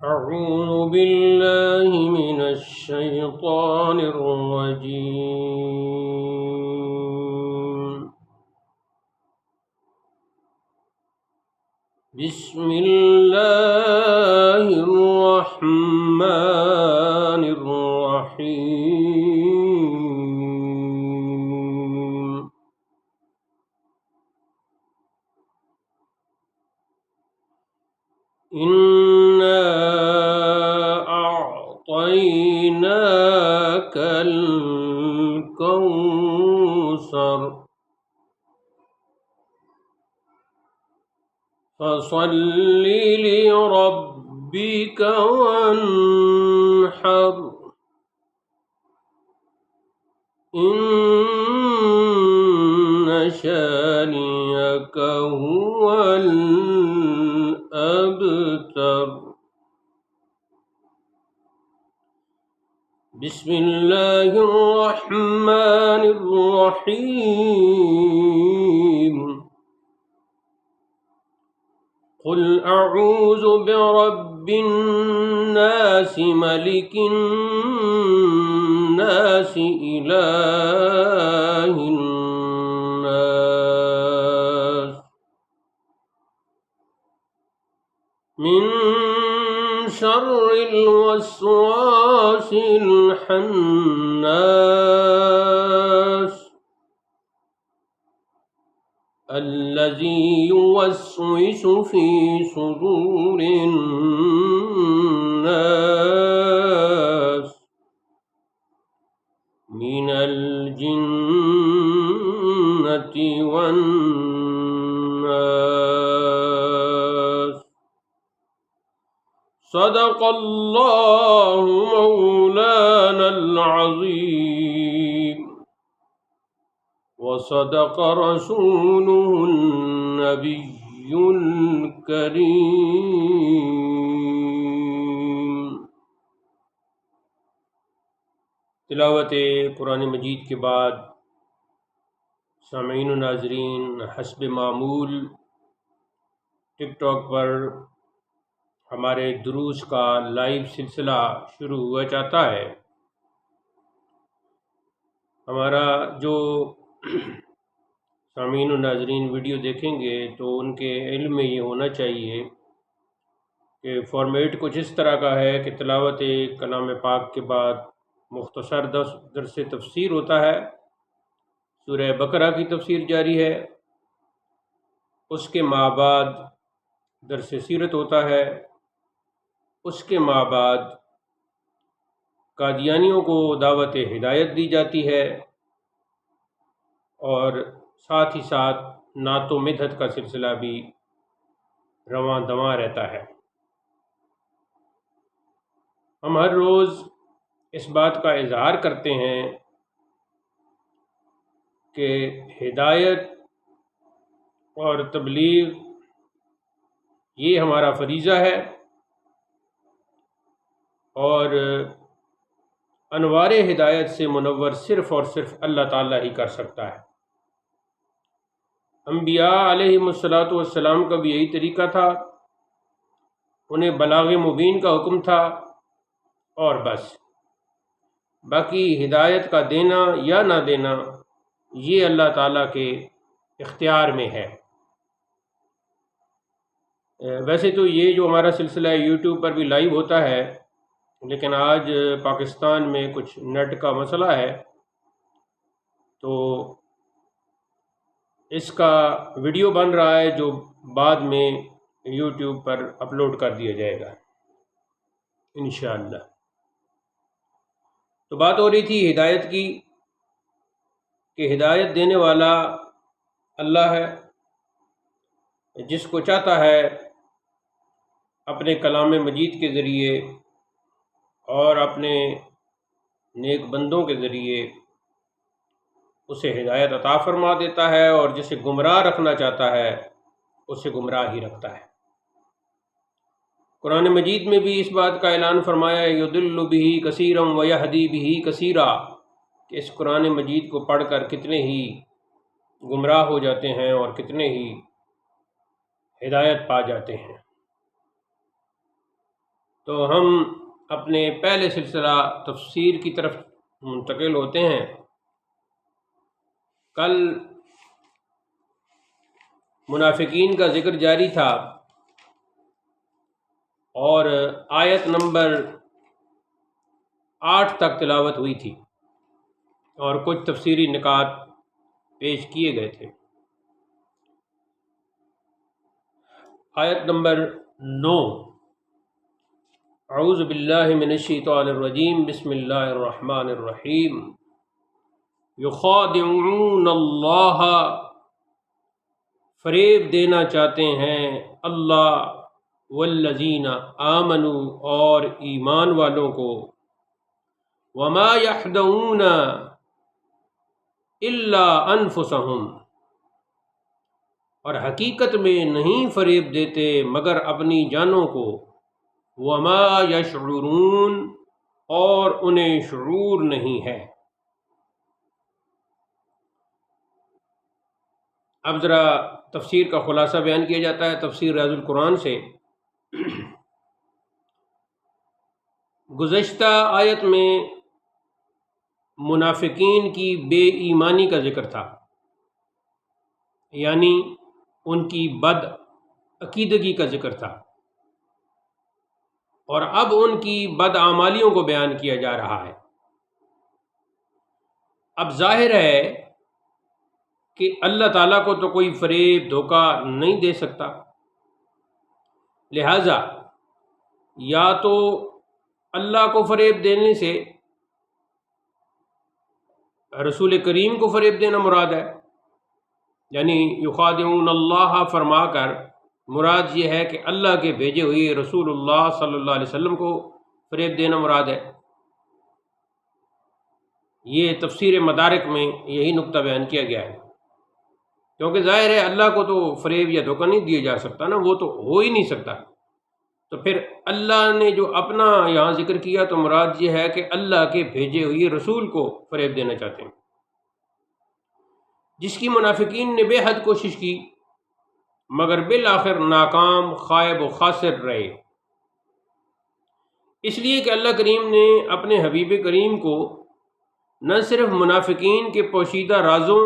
أعوذ بالله من الشيطان الرجيم. بسم الله الرحمن الرحيم. إنا أعطيناك الكوثر فصل لربك وانحر إن شانئك هو الأبتر. بسم الله الرحمن الرحيم. قل أعوذ برب الناس ملك الناس إله الناس من شر الوسواس الخناس الذي يوسوس في صدور الناس من الجنة والناس. صدق الله مولانا العظيم وصدق رسوله النبي الكريم. تلاوت قرآن مجید کے بعد سامعین و ناظرین، حسب معمول ٹک ٹاک پر ہمارے دروس کا لائیو سلسلہ شروع ہوا چاہتا ہے. ہمارا جو سامعین و ناظرین ویڈیو دیکھیں گے تو ان کے علم میں یہ ہونا چاہیے کہ فارمیٹ کچھ اس طرح کا ہے کہ تلاوت کلام پاک کے بعد مختصر درس تفسیر ہوتا ہے، سورہ بقرہ کی تفسیر جاری ہے، اس کے بعد درس سیرت ہوتا ہے، اس کے بعد قادیانیوں کو دعوت ہدایت دی جاتی ہے، اور ساتھ ہی ساتھ نعت و مدحت کا سلسلہ بھی رواں دواں رہتا ہے. ہم ہر روز اس بات کا اظہار کرتے ہیں کہ ہدایت اور تبلیغ یہ ہمارا فریضہ ہے، اور انوار ہدایت سے منور صرف اور صرف اللہ تعالیٰ ہی کر سکتا ہے. انبیاء علیہم السلام کا بھی یہی طریقہ تھا، انہیں بلاغ مبین کا حکم تھا، اور بس باقی ہدایت کا دینا یا نہ دینا یہ اللہ تعالیٰ کے اختیار میں ہے. ویسے تو یہ جو ہمارا سلسلہ یوٹیوب پر بھی لائیو ہوتا ہے، لیکن آج پاکستان میں کچھ نیٹ کا مسئلہ ہے، تو اس کا ویڈیو بن رہا ہے جو بعد میں یوٹیوب پر اپلوڈ کر دیا جائے گا انشاءاللہ. تو بات ہو رہی تھی ہدایت کی، کہ ہدایت دینے والا اللہ ہے، جس کو چاہتا ہے اپنے کلام مجید کے ذریعے اور اپنے نیک بندوں کے ذریعے اسے ہدایت عطا فرما دیتا ہے، اور جسے گمراہ رکھنا چاہتا ہے اسے گمراہ ہی رکھتا ہے. قرآن مجید میں بھی اس بات کا اعلان فرمایا ہے، یضل بہ کثیرا ویہدی بہ کثیرا، کہ اس قرآن مجید کو پڑھ کر کتنے ہی گمراہ ہو جاتے ہیں اور کتنے ہی ہدایت پا جاتے ہیں. تو تو ہم اپنے پہلے سلسلہ تفسیر کی طرف منتقل ہوتے ہیں۔ کل منافقین کا ذکر جاری تھا اور آیت نمبر 8 تک تلاوت ہوئی تھی اور کچھ تفسیری نکات پیش کیے گئے تھے۔ آیت نمبر 9، اعوذ باللہ من الشیطان الرجیم، بسم اللہ الرحمن الرحیم، یخادعون اللہ، فریب دینا چاہتے ہیں اللہ، والذین آمنوا، اور ایمان والوں کو، وما یخدعون الا انفسہم، اور حقیقت میں نہیں فریب دیتے مگر اپنی جانوں کو، وما یشعرون، اور انہیں شعور نہیں ہے۔ اب ذرا تفسیر کا خلاصہ بیان کیا جاتا ہے تفسیر ریاض القرآن سے۔ گزشتہ آیت میں منافقین کی بے ایمانی کا ذکر تھا، یعنی ان کی بد عقیدگی کا ذکر تھا، اور اب ان کی بدعمالیوں کو بیان کیا جا رہا ہے۔ اب ظاہر ہے کہ اللہ تعالیٰ کو تو کوئی فریب دھوکہ نہیں دے سکتا، لہٰذا یا تو اللہ کو فریب دینے سے رسول کریم کو فریب دینا مراد ہے، یعنی یخادعون اللہ فرما کر مراد یہ ہے کہ اللہ کے بھیجے ہوئے رسول اللہ صلی اللہ علیہ وسلم کو فریب دینا مراد ہے۔ یہ تفسیر مدارک میں یہی نقطہ بیان کیا گیا ہے، کیونکہ ظاہر ہے اللہ کو تو فریب یا دھوکہ نہیں دیا جا سکتا نا، وہ تو ہو ہی نہیں سکتا۔ تو پھر اللہ نے جو اپنا یہاں ذکر کیا تو مراد یہ ہے کہ اللہ کے بھیجے ہوئے رسول کو فریب دینا چاہتے ہیں، جس کی منافقین نے بے حد کوشش کی مگر بالآخر ناکام، خائب و خاسر رہے، اس لیے کہ اللہ کریم نے اپنے حبیب کریم کو نہ صرف منافقین کے پوشیدہ رازوں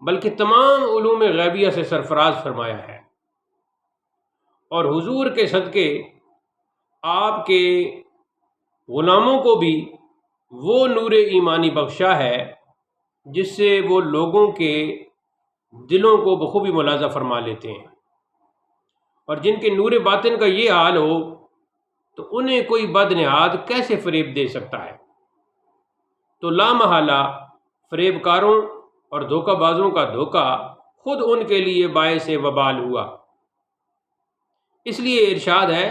بلکہ تمام علوم غیبیہ سے سرفراز فرمایا ہے، اور حضور کے صدقے آپ کے غلاموں کو بھی وہ نور ایمانی بخشا ہے جس سے وہ لوگوں کے دلوں کو بخوبی ملاحظہ فرما لیتے ہیں، اور جن کے نور باطن کا یہ حال ہو تو انہیں کوئی بد نہاد کیسے فریب دے سکتا ہے؟ تو لا محالہ فریب کاروں اور دھوکہ بازوں کا دھوکہ خود ان کے لیے باعث وبال ہوا۔ اس لیے ارشاد ہے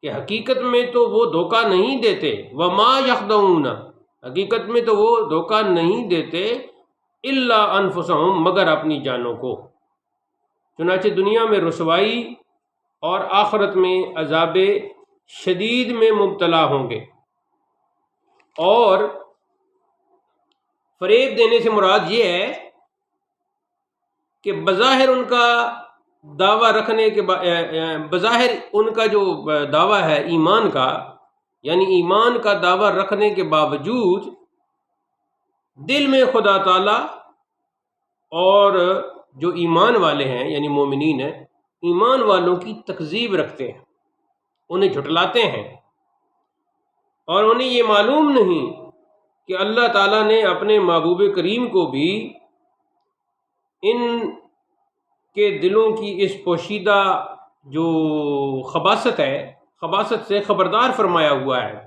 کہ حقیقت میں تو وہ دھوکہ نہیں دیتے، وما یخدعون، حقیقت میں تو وہ دھوکہ نہیں دیتے الا انفسہم، مگر اپنی جانوں کو۔ چنانچہ دنیا میں رسوائی اور آخرت میں عذاب شدید میں مبتلا ہوں گے۔ اور فریب دینے سے مراد یہ ہے کہ بظاہر ان کا دعویٰ رکھنے کے بظاہر ان کا جو دعویٰ ہے ایمان کا، یعنی ایمان کا دعویٰ رکھنے کے باوجود دل میں خدا تعالی اور جو ایمان والے ہیں یعنی مومنین ہیں، ایمان والوں کی تکذیب رکھتے ہیں، انہیں جھٹلاتے ہیں، اور انہیں یہ معلوم نہیں کہ اللہ تعالیٰ نے اپنے محبوب کریم کو بھی ان کے دلوں کی اس پوشیدہ جو خباثت ہے، خباثت سے خبردار فرمایا ہوا ہے۔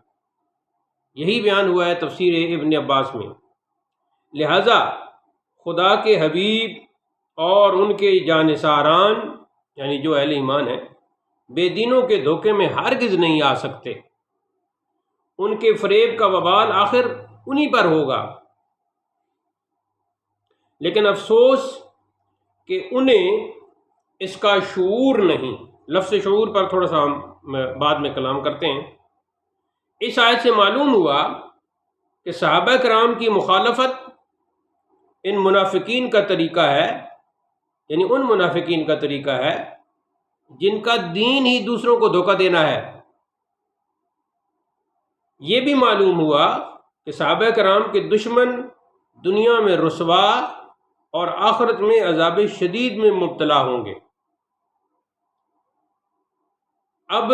یہی بیان ہوا ہے تفسیر ابن عباس میں۔ لہٰذا خدا کے حبیب اور ان کے جانثاران یعنی جو اہل ایمان ہیں بے دینوں کے دھوکے میں ہرگز نہیں آ سکتے، ان کے فریب کا وبال آخر انہی پر ہوگا۔ لیکن افسوس کہ انہیں اس کا شعور نہیں۔ لفظ شعور پر تھوڑا سا ہم بعد میں کلام کرتے ہیں۔ اس آیت سے معلوم ہوا کہ صحابہ کرام کی مخالفت ان منافقین کا طریقہ ہے، یعنی ان منافقین کا طریقہ ہے جن کا دین ہی دوسروں کو دھوکہ دینا ہے، یہ بھی معلوم ہوا کہ صحابہ کرام کے دشمن دنیا میں رسوا اور آخرت میں عذاب شدید میں مبتلا ہوں گے۔ اب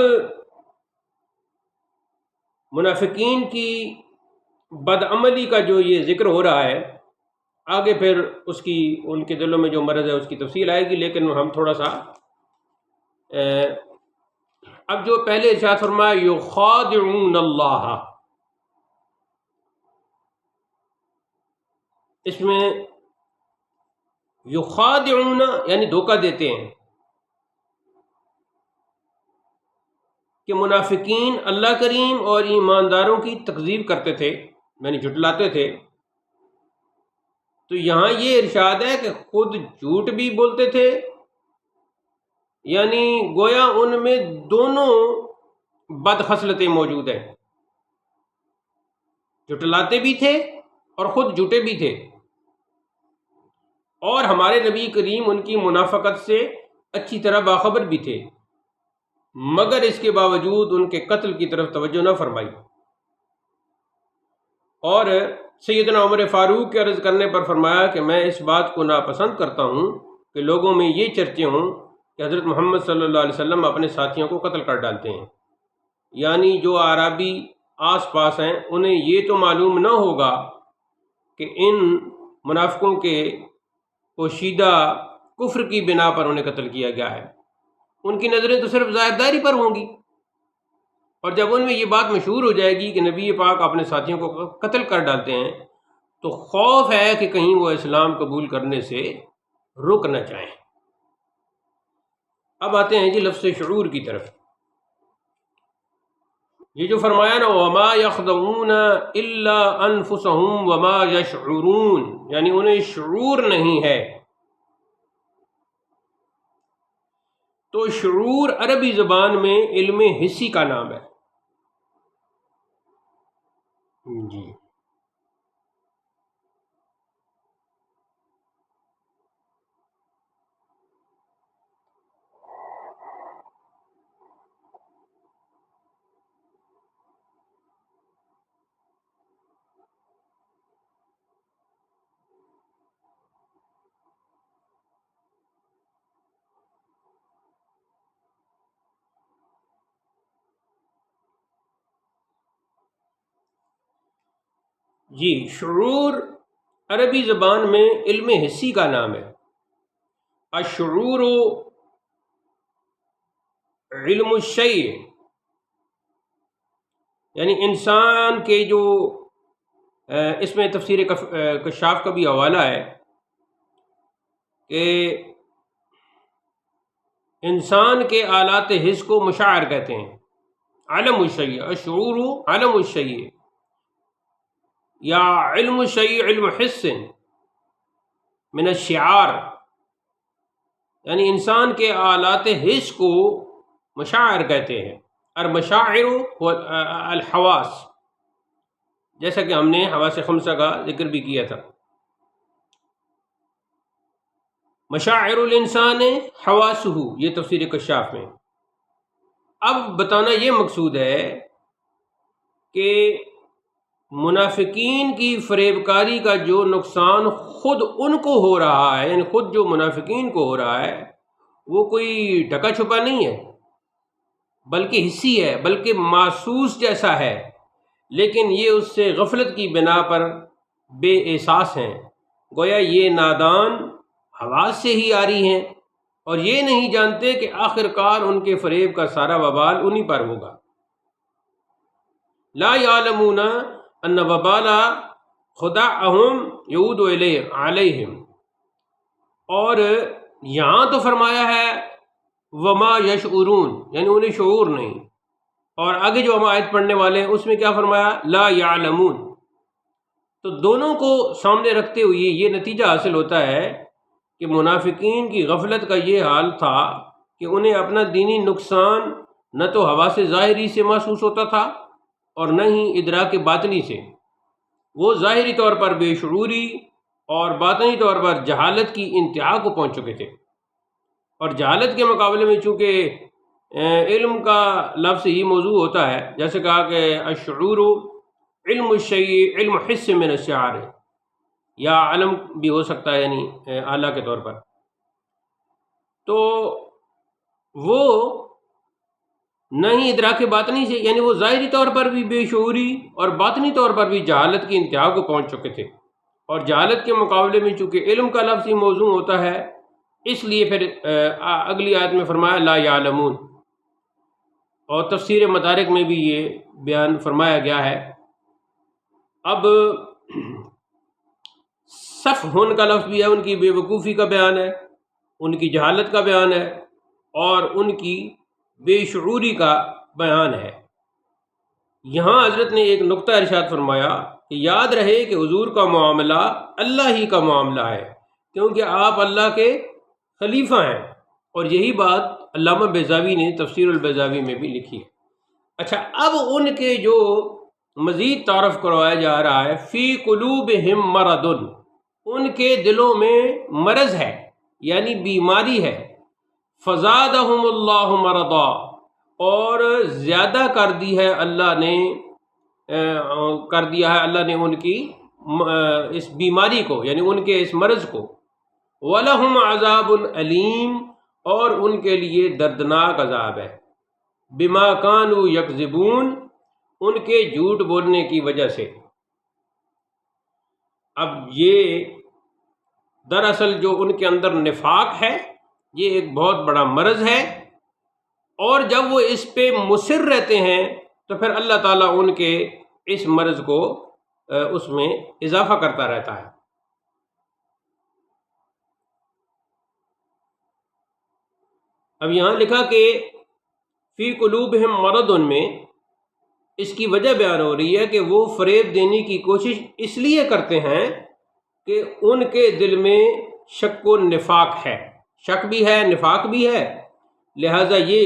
منافقین کی بدعملی کا جو یہ ذکر ہو رہا ہے، آگے پھر اس کی ان کے دلوں میں جو مرض ہے اس کی تفصیل آئے گی، لیکن ہم تھوڑا سا اب جو پہلے ارشاد فرمایا یخادعون اللہ، اس میں یخادعون یعنی دھوکہ دیتے ہیں کہ منافقین اللہ کریم اور ایمانداروں کی تکذیب کرتے تھے، یعنی جھٹلاتے تھے۔ تو یہاں یہ ارشاد ہے کہ خود جھوٹ بھی بولتے تھے، یعنی گویا ان میں دونوں بد خصلتیں موجود ہیں، جھٹلاتے بھی تھے اور خود جھوٹے بھی تھے، اور ہمارے نبی کریم ان کی منافقت سے اچھی طرح باخبر بھی تھے، مگر اس کے باوجود ان کے قتل کی طرف توجہ نہ فرمائی۔ اور سیدنا عمر فاروق کے عرض کرنے پر فرمایا کہ میں اس بات کو ناپسند کرتا ہوں کہ لوگوں میں یہ چرچے ہوں کہ حضرت محمد صلی اللہ علیہ وسلم اپنے ساتھیوں کو قتل کر ڈالتے ہیں، یعنی جو اعرابی آس پاس ہیں انہیں یہ تو معلوم نہ ہوگا کہ ان منافقوں کے پوشیدہ کفر کی بنا پر انہیں قتل کیا گیا ہے، ان کی نظریں تو صرف ظاہرداری پر ہوں گی، اور جب ان میں یہ بات مشہور ہو جائے گی کہ نبی پاک اپنے ساتھیوں کو قتل کر ڈالتے ہیں تو خوف ہے کہ کہیں وہ اسلام قبول کرنے سے رک نہ جائیں۔ اب آتے ہیں جی لفظ شعور کی طرف۔ یہ جو فرمایا نا وما یخدعون الا انفسهم وما یشعرون، یعنی انہیں شعور نہیں ہے۔ تو شعور عربی زبان میں علم حسی کا نام ہے جی۔ جی شعور عربی زبان میں علم حسی کا نام ہے۔ الشعور علم الشیء، یعنی انسان کے جو اس میں تفسیر کشاف کا بھی حوالہ ہے کہ انسان کے آلات حس کو مشاعر کہتے ہیں، علم الشیء، الشعور علم الشیء یا علم الشیء علم حس من الشعار، یعنی انسان کے آلات حس کو مشاعر کہتے ہیں، اور مشاعر الحواس، جیسا کہ ہم نے حواس خمسہ کا ذکر بھی کیا تھا۔ مشاعر الانسان حواسہ، یہ تفسیر کشاف میں۔ اب بتانا یہ مقصود ہے کہ منافقین کی فریب کاری کا جو نقصان خود ان کو ہو رہا ہے، یعنی خود جو منافقین کو ہو رہا ہے، وہ کوئی ڈھکا چھپا نہیں ہے، بلکہ حسی ہے، بلکہ محسوس جیسا ہے، لیکن یہ اس سے غفلت کی بنا پر بے احساس ہیں، گویا یہ نادان حواس سے ہی آ رہی ہیں، اور یہ نہیں جانتے کہ آخر کار ان کے فریب کا سارا وبال انہی پر ہوگا۔ لا یعلمون ان وبال خدعہم یعود علیہم، اور یہاں تو فرمایا ہے وما یشعرون، یعنی انہیں شعور نہیں، اور آگے جو ہم آیت پڑھنے والے ہیں اس میں کیا فرمایا لا یعلمون۔ تو دونوں کو سامنے رکھتے ہوئے یہ نتیجہ حاصل ہوتا ہے کہ منافقین کی غفلت کا یہ حال تھا کہ انہیں اپنا دینی نقصان نہ تو حواس ظاہری سے محسوس ہوتا تھا اور نہ ہی ادراک باطنی سے۔ وہ ظاہری طور پر بے شعوری اور باطنی طور پر جہالت کی انتہا کو پہنچ چکے تھے، اور جہالت کے مقابلے میں چونکہ علم کا لفظ ہی موضوع ہوتا ہے، جیسے کہا کہ الشعور علم الشیء علم حس من الشعار، یا علم بھی ہو سکتا ہے یعنی اعلیٰ کے طور پر. تو وہ نہ ہی ادراک باطنی سے، یعنی وہ ظاہری طور پر بھی بے شعوری اور باطنی طور پر بھی جہالت کی انتہا کو پہنچ چکے تھے، اور جہالت کے مقابلے میں چونکہ علم کا لفظ ہی موضوع ہوتا ہے، اس لیے پھر اگلی آیت میں فرمایا لا یعلمون، اور تفسیر مدارک میں بھی یہ بیان فرمایا گیا ہے. اب صف ہون کا لفظ بھی ہے، ان کی بے وقوفی کا بیان ہے، ان کی جہالت کا بیان ہے، اور ان کی بے شعوری کا بیان ہے. یہاں حضرت نے ایک نقطہ ارشاد فرمایا کہ یاد رہے کہ حضور کا معاملہ اللہ ہی کا معاملہ ہے، کیونکہ آپ اللہ کے خلیفہ ہیں، اور یہی بات علامہ بیضاوی نے تفسیر البیضاوی میں بھی لکھی ہے. اچھا، اب ان کے جو مزید تعارف کروایا جا رہا ہے، فی قلوبہم مرض، ان کے دلوں میں مرض ہے یعنی بیماری ہے، فزادہم اللہ مرضا، اور زیادہ کر دی ہے اللہ نے اللہ نے ان کی اس بیماری کو، یعنی ان کے اس مرض کو. وَلَهُمْ عَذَابٌ علیم، اور ان کے لیے دردناک عذاب ہے، بما كانوا یکذبون، ان کے جھوٹ بولنے کی وجہ سے. اب یہ دراصل جو ان کے اندر نفاق ہے، یہ ایک بہت بڑا مرض ہے، اور جب وہ اس پہ مصر رہتے ہیں تو پھر اللہ تعالیٰ ان کے اس مرض کو اس میں اضافہ کرتا رہتا ہے. اب یہاں لکھا کہ فی قلوبہم مرض، ان میں اس کی وجہ بیان ہو رہی ہے کہ وہ فریب دینے کی کوشش اس لیے کرتے ہیں کہ ان کے دل میں شک و نفاق ہے، شک بھی ہے نفاق بھی ہے، لہٰذا یہ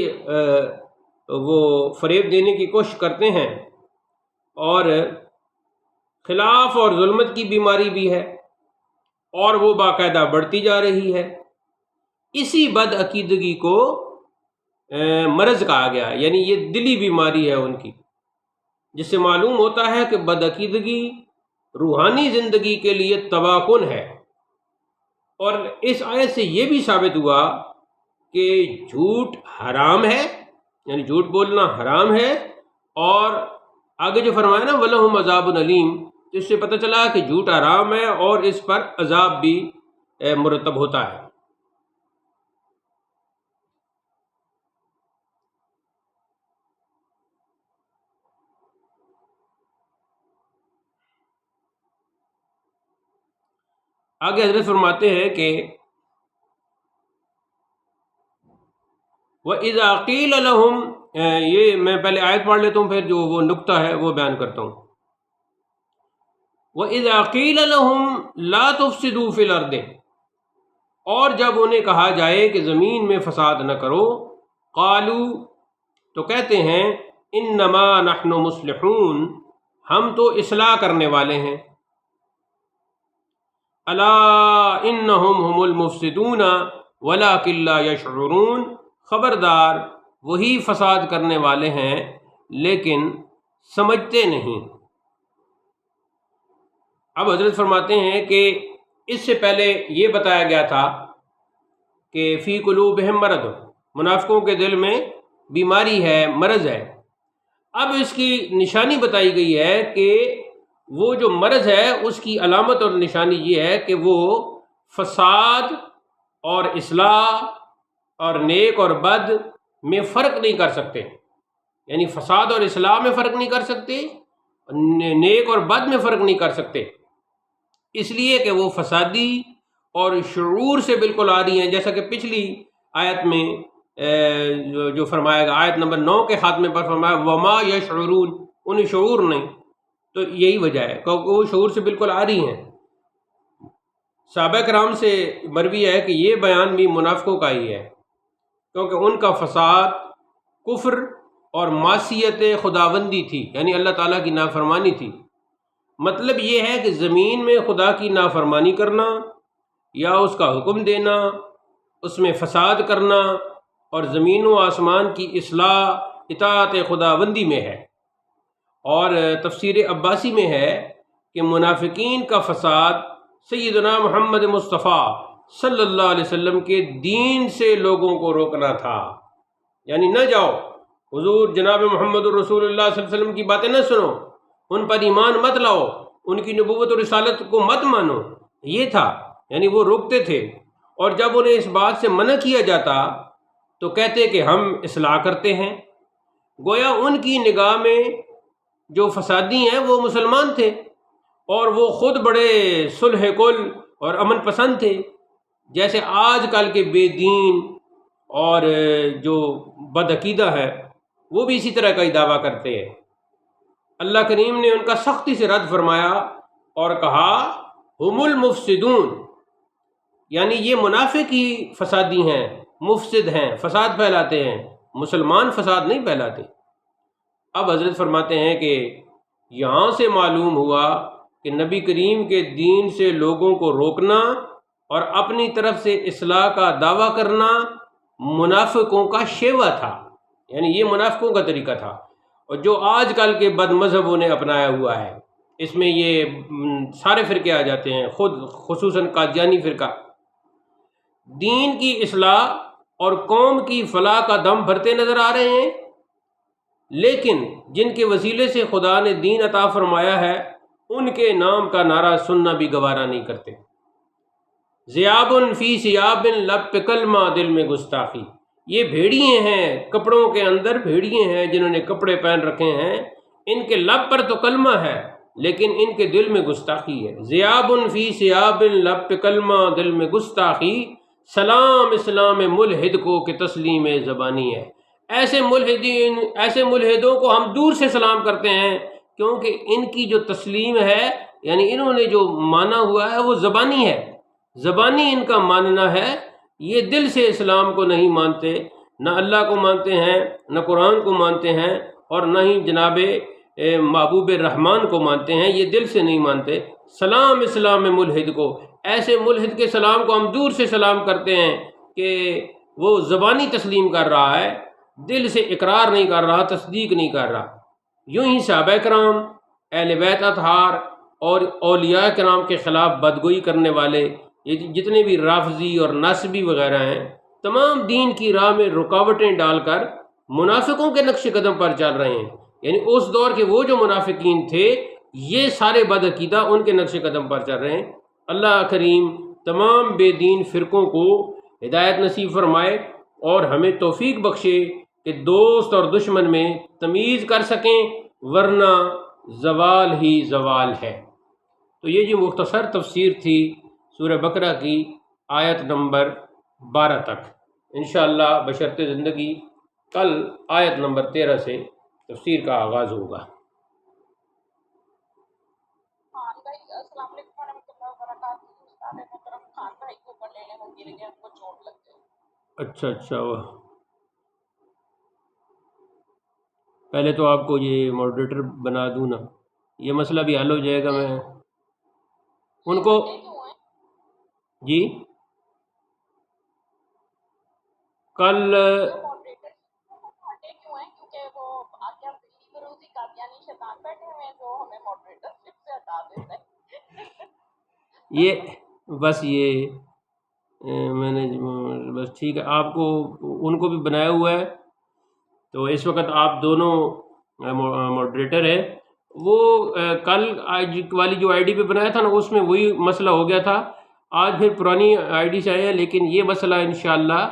وہ فریب دینے کی کوشش کرتے ہیں، اور خلاف اور ظلمت کی بیماری بھی ہے، اور وہ باقاعدہ بڑھتی جا رہی ہے. اسی بد عقیدگی کو مرض کہا گیا، یعنی یہ دلی بیماری ہے ان کی، جس سے معلوم ہوتا ہے کہ بد عقیدگی روحانی زندگی کے لیے تباہ کن ہے. اور اس آیت سے یہ بھی ثابت ہوا کہ جھوٹ حرام ہے، یعنی جھوٹ بولنا حرام ہے، اور آگے جو فرمایا نا وَلَهُمْ عَذَابٌ علیم، اس سے پتہ چلا کہ جھوٹ حرام ہے اور اس پر عذاب بھی مرتب ہوتا ہے. آگے حضرت فرماتے ہیں کہ وَإِذَا قِيلَ لَهُمْ، یہ میں پہلے آیت پڑھ لیتا ہوں، پھر جو وہ نقطہ ہے وہ بیان کرتا ہوں. وَإِذَا قِيلَ لَهُمْ لَا تُفْسِدُوا فِي الْأَرْضِ، اور جب انہیں کہا جائے کہ زمین میں فساد نہ کرو، قالوا، تو کہتے ہیں انما نحن مصلحون، ہم تو اصلاح کرنے والے ہیں. الا انہم هم المفسدون ولکن لا یشعرون، خبردار وہی فساد کرنے والے ہیں لیکن سمجھتے نہیں. اب حضرت فرماتے ہیں کہ اس سے پہلے یہ بتایا گیا تھا کہ فی قلوبہم مرض، منافقوں کے دل میں بیماری ہے، مرض ہے. اب اس کی نشانی بتائی گئی ہے کہ وہ جو مرض ہے اس کی علامت اور نشانی یہ ہے کہ وہ فساد اور اصلاح اور نیک اور بد میں فرق نہیں کر سکتے، یعنی فساد اور اصلاح میں فرق نہیں کر سکتے، نیک اور بد میں فرق نہیں کر سکتے، اس لیے کہ وہ فسادی اور شعور سے بالکل عاری ہیں. جیسا کہ پچھلی آیت میں جو فرمایا گا، آیت نمبر 9 کے خاتمے پر فرمایا وما یشعرون، انہیں شعور نہیں. تو یہی وجہ ہے کیونکہ وہ شعور سے بالکل عاری ہیں. صحابہ کرام سے مروی ہے کہ یہ بیان بھی منافقوں کا ہی ہے، کیونکہ ان کا فساد کفر اور معصیت خداوندی تھی، یعنی اللہ تعالیٰ کی نافرمانی تھی. مطلب یہ ہے کہ زمین میں خدا کی نافرمانی کرنا یا اس کا حکم دینا، اس میں فساد کرنا اور زمین و آسمان کی اصلاح اطاعت خداوندی میں ہے۔ اور تفسیر عباسی میں ہے کہ منافقین کا فساد سیدنا محمد مصطفیٰ صلی اللہ علیہ وسلم کے دین سے لوگوں کو روکنا تھا، یعنی نہ جاؤ حضور جناب محمد الرسول اللہ صلی اللہ علیہ وسلم کی باتیں نہ سنو، ان پر ایمان مت لاؤ، ان کی نبوت و رسالت کو مت مانو، یہ تھا، یعنی وہ روکتے تھے۔ اور جب انہیں اس بات سے منع کیا جاتا تو کہتے کہ ہم اصلاح کرتے ہیں۔ گویا ان کی نگاہ میں جو فسادی ہیں وہ مسلمان تھے، اور وہ خود بڑے صلح کل اور امن پسند تھے، جیسے آج کل کے بے دین اور جو بدعقیدہ ہے وہ بھی اسی طرح کا ہی دعویٰ کرتے ہیں۔ اللہ کریم نے ان کا سختی سے رد فرمایا اور کہا ہم المفسدون، یعنی یہ منافق ہی فسادی ہیں، مفسد ہیں، فساد پھیلاتے ہیں، مسلمان فساد نہیں پھیلاتے۔ اب حضرت فرماتے ہیں کہ یہاں سے معلوم ہوا کہ نبی کریم کے دین سے لوگوں کو روکنا اور اپنی طرف سے اصلاح کا دعویٰ کرنا منافقوں کا شیوا تھا، یعنی یہ منافقوں کا طریقہ تھا، اور جو آج کل کے بد مذہبوں نے اپنایا ہوا ہے، اس میں یہ سارے فرقے آ جاتے ہیں، خود خصوصاً قادیانی فرقہ دین کی اصلاح اور قوم کی فلاح کا دم بھرتے نظر آ رہے ہیں، لیکن جن کے وسیلے سے خدا نے دین عطا فرمایا ہے ان کے نام کا نعرہ سننا بھی گوارا نہیں کرتے۔ ذیاب فی سیاب لب کلمہ، دل میں گستاخی، یہ بھیڑیے ہیں، کپڑوں کے اندر بھیڑیے ہیں جنہوں نے کپڑے پہن رکھے ہیں، ان کے لب پر تو کلمہ ہے لیکن ان کے دل میں گستاخی ہے۔ ذیاب فی سیاب لب کلمہ، دل میں گستاخی، سلام اسلام ملحد کو کہ تسلیم زبانی ہے۔ ایسے ملحدوں کو ہم دور سے سلام کرتے ہیں، کیونکہ ان کی جو تسلیم ہے، یعنی انہوں نے جو مانا ہوا ہے وہ زبانی ہے، زبانی ان کا ماننا ہے، یہ دل سے اسلام کو نہیں مانتے، نہ اللہ کو مانتے ہیں، نہ قرآن کو مانتے ہیں، اور نہ ہی جناب محبوب رحمان کو مانتے ہیں، یہ دل سے نہیں مانتے۔ سلام اسلام ملحد کو، ایسے ملحد کے سلام کو ہم دور سے سلام کرتے ہیں کہ وہ زبانی تسلیم کر رہا ہے، دل سے اقرار نہیں کر رہا، تصدیق نہیں کر رہا۔ یوں ہی صحابہ کرام، اہل بیت اطہار اور اولیاء کرام کے خلاف بدگوئی کرنے والے یہ جتنے بھی رافضی اور ناصبی وغیرہ ہیں، تمام دین کی راہ میں رکاوٹیں ڈال کر منافقوں کے نقش قدم پر چل رہے ہیں، یعنی اس دور کے وہ جو منافقین تھے یہ سارے بدعقیدہ ان کے نقش قدم پر چل رہے ہیں۔ اللہ کریم تمام بے دین فرقوں کو ہدایت نصیب فرمائے اور ہمیں توفیق بخشے کہ دوست اور دشمن میں تمیز کر سکیں، ورنہ زوال ہی زوال ہے۔ تو یہ جو مختصر تفسیر تھی سورہ بقرہ کی آیت نمبر 12 تک، انشاءاللہ بشرط زندگی کل آیت نمبر 13 سے تفسیر کا آغاز ہوگا۔ السلام علیکم ورحمۃ اللہ وبرکاتہ۔ استاد محترم خان بھائی کو اوپر لینے ہوں گے لیکن ان کو چوٹ لگ گئی۔ اچھا پہلے تو آپ کو یہ ماڈریٹر بنا دوں نا، یہ مسئلہ بھی حل ہو جائے گا۔ میں ان کو جی کل ماڈریٹر ہٹے کیوں ہیں؟ کیونکہ وہ آگے دلی بروزی قادیانی شیطان بیٹھے ہوئے ہیں جو ہمیں ماڈریٹر شپ سے ہٹا دیتے ہیں۔ یہ بس یہ میں نے بس ٹھیک ہے، آپ کو ان کو بھی بنایا ہوا ہے، تو اس وقت آپ دونوں ماڈریٹر ہیں۔ وہ کل آج والی جو آئی ڈی پہ بنایا تھا نا، اس میں وہی مسئلہ ہو گیا تھا، آج پھر پرانی آئی ڈی سے آئے ہیں، لیکن یہ مسئلہ انشاءاللہ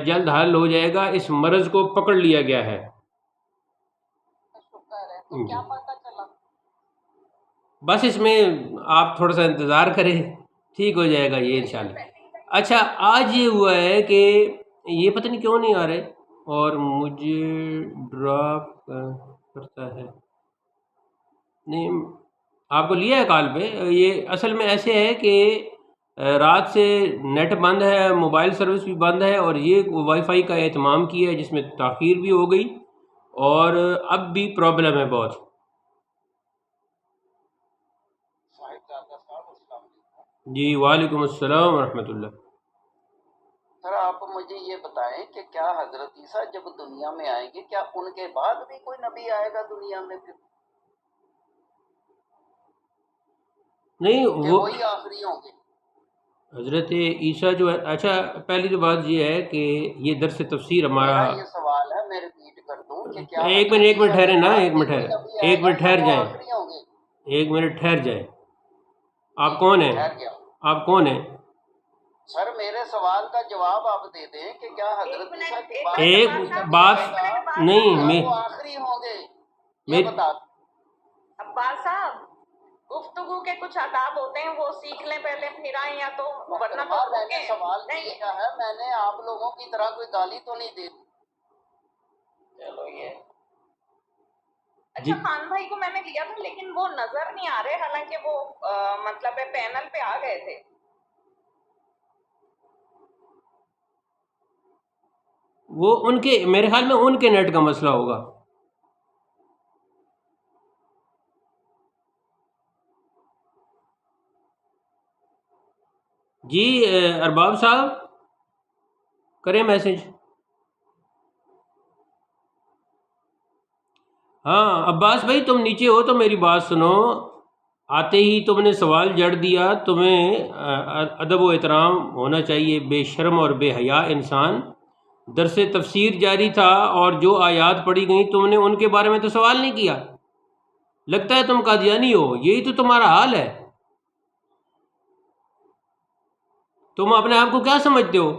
جلد حل ہو جائے گا۔ اس مرض کو پکڑ لیا گیا ہے۔ کیا پتہ چلا؟ بس اس میں آپ تھوڑا سا انتظار کریں، ٹھیک ہو جائے گا یہ انشاءاللہ۔ اچھا آج یہ ہوا ہے کہ یہ پتہ نہیں کیوں نہیں آ رہے اور مجھے ڈراپ کرتا ہے، نہیں آپ کو لیا ہے کال پہ۔ یہ اصل میں ایسے ہے کہ رات سے نیٹ بند ہے، موبائل سروس بھی بند ہے، اور یہ وائی فائی کا اہتمام کیا ہے جس میں تاخیر بھی ہو گئی اور اب بھی پرابلم ہے بہت۔ جی وعلیکم السلام ورحمۃ اللہ۔ سر آپ مجھے یہ بتائیں کہ کیا حضرت عیسیٰ جب دنیا میں آئیں گے کیا ان کے بعد بھی کوئی نبی آئے گا دنیا میں پھر نہیں کہ وہ وہی آخری ہوں گے؟ حضرت عیسیٰ جو ہے، اچھا پہلی تو بات یہ ہے کہ یہ درس تفسیر ہمارا، میرا یہ سوال ہے، میں ریپیٹ کر دوں کہ کیا ایک حضرت منٹ عیسیٰ ٹھہرے کے نا، بعد ایک بھی منٹ کوئی ٹھہرے، نبی آئے ایک گا منٹ یا ٹھہر وہ جائیں، آخری ہوں گے؟ ایک منٹ ٹھہر جائیں. جی آپ کون ہیں؟ ٹھہر گیا آپ کون ہیں؟ سر، میرے سوال کا جواب آپ دے دیں کہ کیا حضرت عیسیٰ کے بعد ایک کوئی نبی بات آئے گا نہیں یا میں وہ آخری ہوں گے؟ یہ میں بتا عباس صاحب، گفتگو کے کچھ آداب ہوتے ہیں، وہ سیکھ لیں پہلے پھر آئیں، یا تو ورنہ تو میں نے سوال نہیں. کیا ہے، میں نے آپ لوگوں کی طرح کوئی گالی تو نہیں دی. چلو یہ جی اچھا، خان بھائی کو میں نے لیا تھا لیکن وہ نظر نہیں آ رہے، حالانکہ وہ مطلب پینل پہ آ گئے تھے. وہ ان کے، میرے خیال میں ان کے نیٹ کا مسئلہ ہوگا. جی ارباب صاحب کریں میسج. ہاں عباس بھائی تم نیچے ہو تو میری بات سنو. آتے ہی تم نے سوال جڑ دیا. تمہیں ادب و احترام ہونا چاہیے. بے شرم اور بے حیا انسان. درس تفسیر جاری تھا اور جو آیات پڑھی گئیں تم نے ان کے بارے میں تو سوال نہیں کیا. لگتا ہے تم قادیانی ہو، یہی تو تمہارا حال ہے. تم اپنے آپ کو کیا سمجھتے ہو؟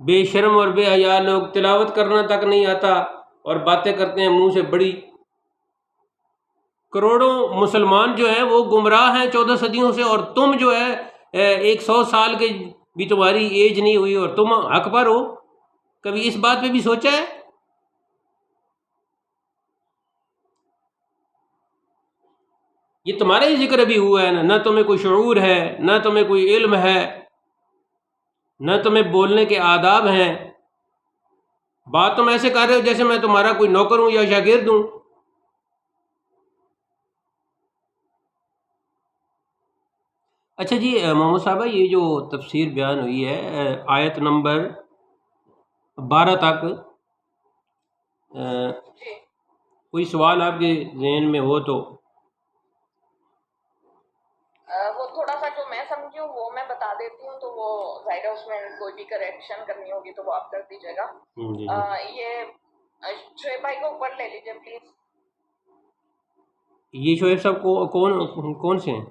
بے شرم اور بے حیا لوگ، تلاوت کرنا تک نہیں آتا اور باتیں کرتے ہیں منہ سے بڑی. کروڑوں مسلمان جو ہیں وہ گمراہ ہیں 14 صدیوں سے، اور تم جو ہے 100 سال کے بھی تمہاری ایج نہیں ہوئی اور تم حق پر ہو. کبھی اس بات پہ بھی سوچا ہے؟ یہ تمہارا ہی ذکر ابھی ہوا ہے نا. نہ تمہیں کوئی شعور ہے، نہ تمہیں کوئی علم ہے، نہ تمہیں بولنے کے آداب ہیں. بات تم ایسے کر رہے ہو جیسے میں تمہارا کوئی نوکر ہوں یا شاگرد ہوں. اچھا جی محمد صاحبہ، یہ جو تفسیر بیان ہوئی ہے آیت نمبر 12 تک، جی کوئی سوال آپ کے ذہن میں ہو تو؟ وہ تھوڑا سا جو میں سمجھی ہوں وہ میں بتا دیتی ہوں، تو وہ ظاہر ہے اس میں کوئی بھی کریکشن کرنی ہوگی تو وہ آپ کر دیجیے گا. جی یہ شعیب بھائی کو اوپر لے لیجیے پلیز. یہ شعیب صاحب کو کون سے ہیں؟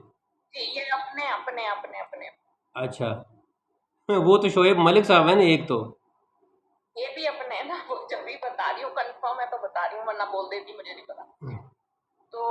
جی یہ اپنے اپنے اپنے اپنے اچھا وہ تو شعیب ملک صاحب ہیں نا ایک تو. یہ بھی اپنے ہیں نا، وہ جب بھی بتا رہی ہوں کنفرم ہے تو بتا رہی ہوں، ورنہ بول دیتی مجھے نہیں پتا. تو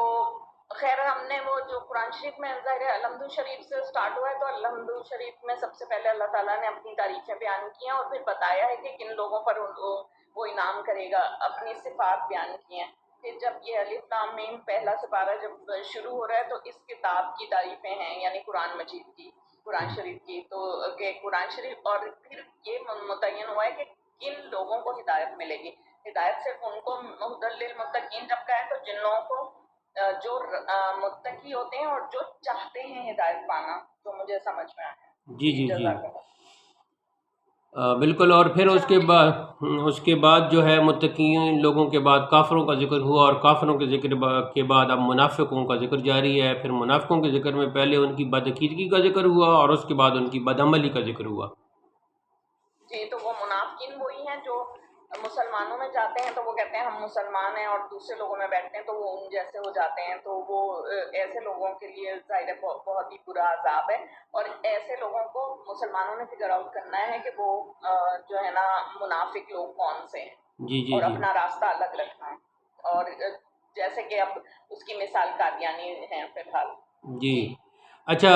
خیر ہم نے وہ جو قرآن شریف میں ظاہر ہے الحمد شریف سے سٹارٹ ہوا ہے، تو الحمد شریف میں سب سے پہلے اللہ تعالیٰ نے اپنی تعریفیں بیان کی ہیں اور پھر بتایا ہے کہ کن لوگوں پر وہ انعام کرے گا، اپنی صفات بیان کی ہیں. پھر جب یہ الف لام میم پہلا سپارہ جب شروع ہو رہا ہے تو اس کتاب کی تعریفیں ہیں، یعنی قرآن مجید کی، قرآن شریف کی. تو کہ قرآن شریف، اور پھر یہ متعین ہوا ہے کہ کن لوگوں کو ہدایت ملے گی. ہدایت صرف ان کو ہدی للمتقین جب کا ہے تو جن لوگوں کو جو متقی ہوتے ہیں اور جو چاہتے ہیں ہدایت پانا، تو مجھے سمجھ میں آیا. جی جی جی جزاک اللہ. بالکل. اور پھر اس کے بعد جو ہے متقین لوگوں کے بعد کافروں کا ذکر ہوا، اور کافروں کے ذکر کے بعد اب منافقوں کا ذکر جاری ہے. پھر منافقوں کے ذکر میں پہلے ان کی بدعقیدگی کا ذکر ہوا اور اس کے بعد ان کی بدعملی کا ذکر ہوا. جی تو وہ منافقین وہی ہیں جو مسلمانوں میں جاتے ہیں تو وہ کہتے ہیں ہم مسلمان ہیں، اور دوسرے لوگوں میں بیٹھتے ہیں تو وہ ان جیسے ہو جاتے ہیں. تو وہ ایسے لوگوں کے لیے ظاہر ہے بہت ہی برا عذاب ہے. اور ایسے لوگوں کو مسلمانوں نے فگر آؤٹ کرنا ہے کہ وہ جو ہے نا منافق لوگ کون سے ہیں، جی جی اور جی اپنا راستہ الگ رکھنا ہے. اور جیسے کہ اب اس کی مثال قادیانی ہیں فی الحال. جی. اچھا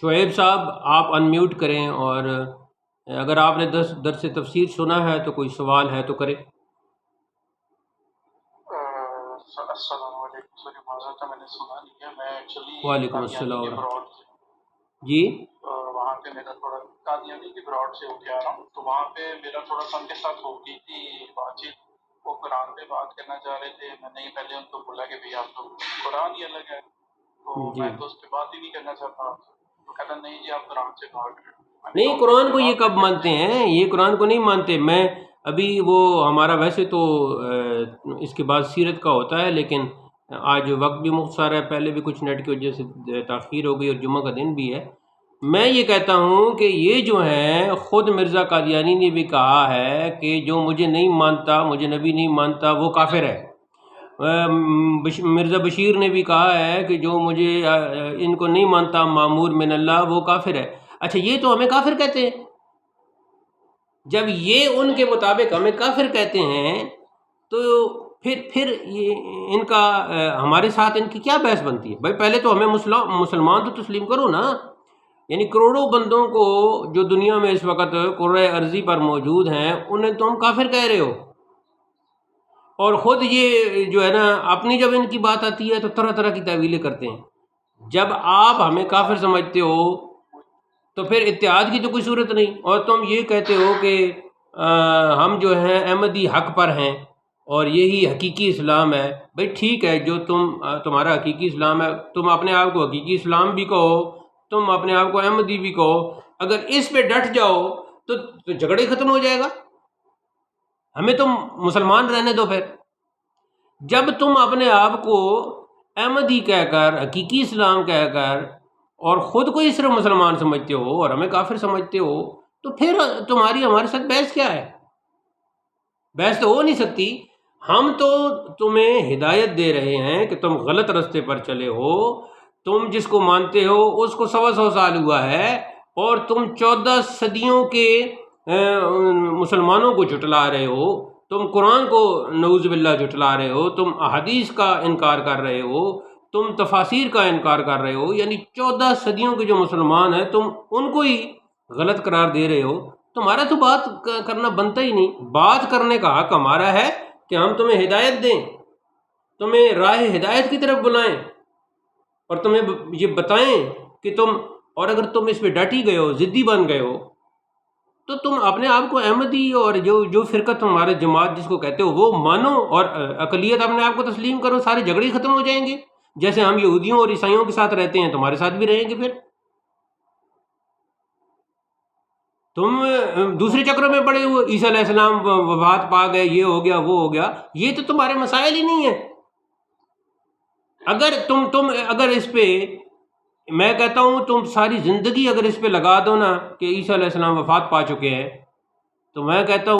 شعیب صاحب آپ انمیوٹ کریں، اور اگر آپ نے درس تفسیر سنا ہے تو کوئی سوال ہے تو کریں. السلام علیکم. سوری معذرت ہے، میں نے سنا نہیں ہے. میں ایکچولی وعلیکم قادیانی السلام کے ورحمۃ. براڈ سے، جی وہاں پہ میرا تھوڑا قادیانی کے براڈ سے ہو کے آ رہا ہوں. تو وہاں پہ میرا تھوڑا سا ان کے ساتھ ہو گئی تھی بات چیت. وہ قرآن پہ بات کرنا چاہ رہے تھے. میں نے پہلے ان کو بولا کہ بھائی آپ تو قرآن ہی الگ ہے، تو جی میں تو اس پہ بات ہی نہیں کرنا چاہتا. تو کہتا نہیں جی آپ قرآن سے بات کریں. نہیں، قرآن کو یہ کب مانتے ہیں؟ یہ قرآن کو نہیں مانتے. میں ابھی وہ ہمارا ویسے تو اس کے بعد سیرت کا ہوتا ہے، لیکن آج وقت بھی مختصر ہے، پہلے بھی کچھ نیٹ کی وجہ سے تاخیر ہو گئی اور جمعہ کا دن بھی ہے. میں یہ کہتا ہوں کہ یہ جو ہے خود مرزا قادیانی نے بھی کہا ہے کہ جو مجھے نہیں مانتا، مجھے نبی نہیں مانتا، وہ کافر ہے. مرزا بشیر نے بھی کہا ہے کہ جو مجھے ان کو نہیں مانتا مامور من اللہ، وہ کافر ہے. اچھا، یہ تو ہمیں کافر کہتے ہیں. جب یہ ان کے مطابق ہمیں کافر کہتے ہیں تو پھر یہ ان کا ہمارے ساتھ ان کی کیا بحث بنتی ہے؟ بھائی پہلے تو ہمیں مسلمان تو تسلیم کرو نا. یعنی کروڑوں بندوں کو جو دنیا میں اس وقت کرۂ ارضی پر موجود ہیں، انہیں تم کافر کہہ رہے ہو، اور خود یہ جو ہے نا اپنی جب ان کی بات آتی ہے تو طرح طرح کی تعویلیں کرتے ہیں. جب آپ ہمیں کافر سمجھتے ہو تو پھر اتحاد کی تو کوئی صورت نہیں. اور تم یہ کہتے ہو کہ ہم جو ہیں احمدی حق پر ہیں اور یہی حقیقی اسلام ہے. بھئی ٹھیک ہے، جو تمہارا حقیقی اسلام ہے، تم اپنے آپ کو حقیقی اسلام بھی کہو، تم اپنے آپ کو احمدی بھی کہو. اگر اس پہ ڈٹ جاؤ تو جھگڑے ختم ہو جائے گا. ہمیں تم مسلمان رہنے دو. پھر جب تم اپنے آپ کو احمدی کہہ کر، حقیقی اسلام کہہ کر، اور خود کو ہی صرف مسلمان سمجھتے ہو اور ہمیں کافر سمجھتے ہو، تو پھر تمہاری ہمارے ساتھ بحث کیا ہے؟ بحث تو ہو نہیں سکتی. ہم تو تمہیں ہدایت دے رہے ہیں کہ تم غلط رستے پر چلے ہو. تم جس کو مانتے ہو اس کو 125 سال ہوا ہے، اور تم 14 صدیوں کے مسلمانوں کو جھٹلا رہے ہو. تم قرآن کو نعوذ باللہ جھٹلا رہے ہو، تم احادیث کا انکار کر رہے ہو، تم تفاسیر کا انکار کر رہے ہو. یعنی 14 صدیوں کے جو مسلمان ہیں تم ان کو ہی غلط قرار دے رہے ہو. تمہارا تو بات کرنا بنتا ہی نہیں. بات کرنے کا حق ہمارا ہے کہ ہم تمہیں ہدایت دیں، تمہیں راہ ہدایت کی طرف بلائیں، اور تمہیں یہ بتائیں کہ اور اگر تم اس پہ ڈٹ ہی گئے ہو، ضدی بن گئے ہو، تو تم اپنے آپ کو احمدی اور جو فرقہ تمہارے جماعت جس کو کہتے ہو وہ مانو، اور اقلیت اپنے آپ کو تسلیم کرو. سارے جھگڑے ختم ہو جائیں گے. جیسے ہم یہودیوں اور عیسائیوں کے ساتھ رہتے ہیں، تمہارے ساتھ بھی رہیں گے. پھر تم دوسرے چکروں میں پڑے ہوئے، عیسیٰ علیہ السلام وفات پا گئے، یہ ہو گیا وہ ہو گیا. یہ تو تمہارے مسائل ہی نہیں ہیں. اگر تم اگر اس پہ، میں کہتا ہوں تم ساری زندگی اگر اس پہ لگا دو نا کہ عیسیٰ علیہ السلام وفات پا چکے ہیں، تو میں کہتا ہوں